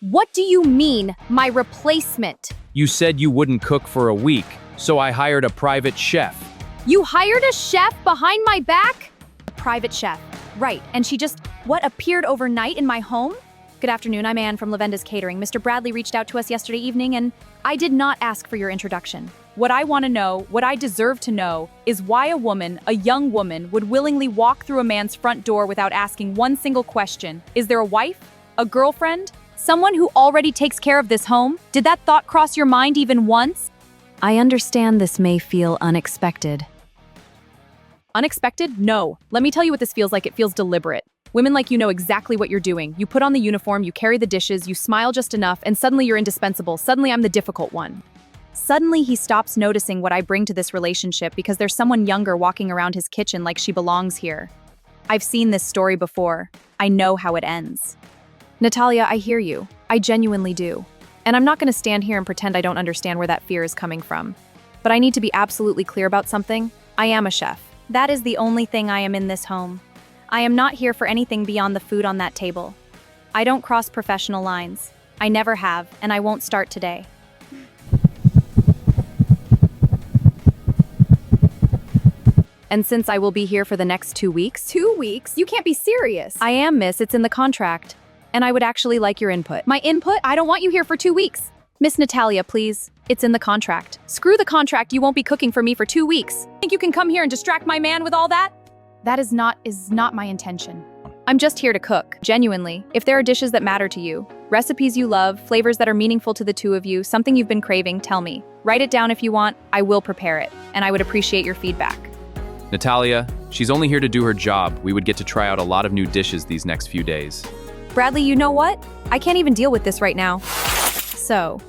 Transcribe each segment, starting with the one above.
What do you mean, my replacement? You said you wouldn't cook for a week, so I hired a private chef. You hired a chef behind my back? A private chef, right, and she just, appeared overnight in my home? Good afternoon, I'm Anne from Lavenda's Catering. Mr. Bradley reached out to us yesterday evening, and I did not ask for your introduction. What I want to know, what I deserve to know, is why a woman, a young woman, would willingly walk through a man's front door without asking one single question. Is there a wife? A girlfriend? Someone who already takes care of this home? Did that thought cross your mind even once? I understand this may feel unexpected. Unexpected? No. Let me tell you what this feels like. It feels deliberate. Women like you know exactly what you're doing. You put on the uniform, you carry the dishes, you smile just enough, and suddenly you're indispensable. Suddenly I'm the difficult one. Suddenly he stops noticing what I bring to this relationship because there's someone younger walking around his kitchen like she belongs here. I've seen this story before. I know how it ends. Natalia, I hear you. I genuinely do. And I'm not going to stand here and pretend I don't understand where that fear is coming from. But I need to be absolutely clear about something. I am a chef. That is the only thing I am in this home. I am not here for anything beyond the food on that table. I don't cross professional lines. I never have, and I won't start today. And since I will be here for the next 2 weeks— 2 weeks? You can't be serious. I am, miss. It's in the contract. And I would actually like your input. My input? I don't want you here for 2 weeks. Miss Natalia, please. It's in the contract. Screw the contract. You won't be cooking for me for 2 weeks. Think you can come here and distract my man with all that? That is not my intention. I'm just here to cook, genuinely. If there are dishes that matter to you, recipes you love, flavors that are meaningful to the two of you, something you've been craving, tell me. Write it down if you want. I will prepare it, and I would appreciate your feedback. Natalia, she's only here to do her job. We would get to try out a lot of new dishes these next few days. Bradley, you know what? I can't even deal with this right now. So,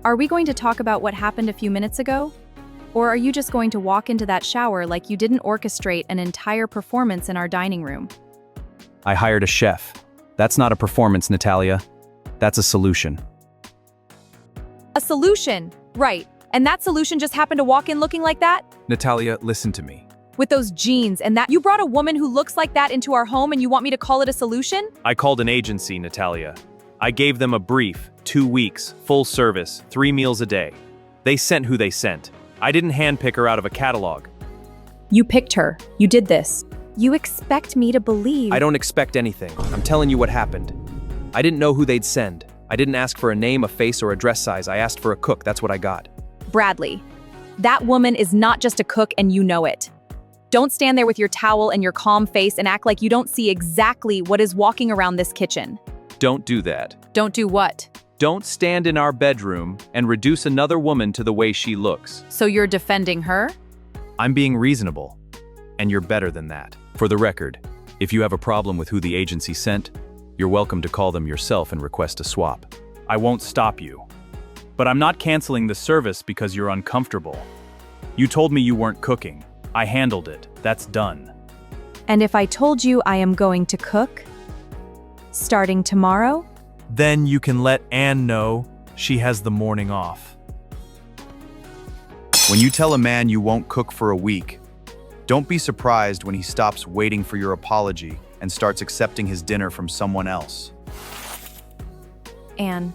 are we going to talk about what happened a few minutes ago? Or are you just going to walk into that shower like you didn't orchestrate an entire performance in our dining room? I hired a chef. That's not a performance, Natalia. That's a solution. A solution, right. And that solution just happened to walk in looking like that? Natalia, listen to me. With those jeans and that, you brought a woman who looks like that into our home and you want me to call it a solution? I called an agency, Natalia. I gave them a brief, 2 weeks, full service, 3 meals a day. They sent who they sent. I didn't handpick her out of a catalog. You picked her. You did this. You expect me to believe— I don't expect anything. I'm telling you what happened. I didn't know who they'd send. I didn't ask for a name, a face, or a dress size. I asked for a cook. That's what I got. Bradley, that woman is not just a cook and you know it. Don't stand there with your towel and your calm face and act like you don't see exactly what is walking around this kitchen. Don't do that. Don't do what? Don't stand in our bedroom and reduce another woman to the way she looks. So you're defending her? I'm being reasonable, and you're better than that. For the record, if you have a problem with who the agency sent, you're welcome to call them yourself and request a swap. I won't stop you. But I'm not canceling the service because you're uncomfortable. You told me you weren't cooking. I handled it. That's done. And if I told you I am going to cook? Starting tomorrow? Then you can let Anne know she has the morning off. When you tell a man you won't cook for a week, don't be surprised when he stops waiting for your apology and starts accepting his dinner from someone else. Anne,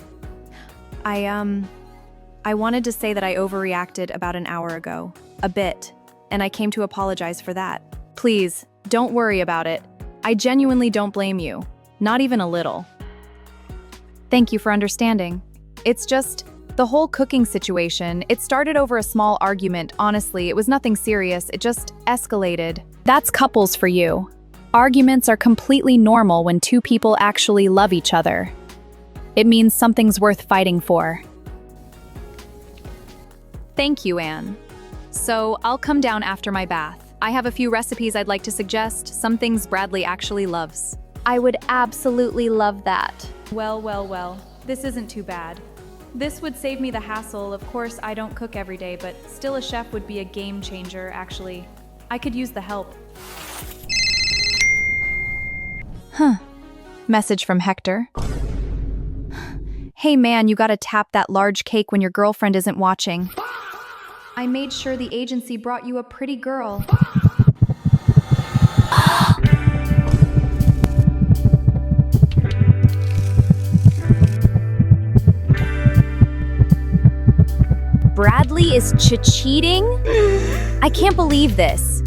I wanted to say that I overreacted about an hour ago. A bit. And I came to apologize for that. Please, don't worry about it. I genuinely don't blame you. Not even a little. Thank you for understanding. It's just, the whole cooking situation, it started over a small argument, honestly. It was nothing serious, it just escalated. That's couples for you. Arguments are completely normal when two people actually love each other. It means something's worth fighting for. Thank you, Anne. So, I'll come down after my bath. I have a few recipes I'd like to suggest, some things Bradley actually loves. I would absolutely love that. Well, this isn't too bad. This would save me the hassle. Of course, I don't cook every day, but still a chef would be a game changer, actually. I could use the help. Message from Hector. Hey man, you gotta tap that large cake when your girlfriend isn't watching. I made sure the agency brought you a pretty girl. Bradley is cheating? I can't believe this.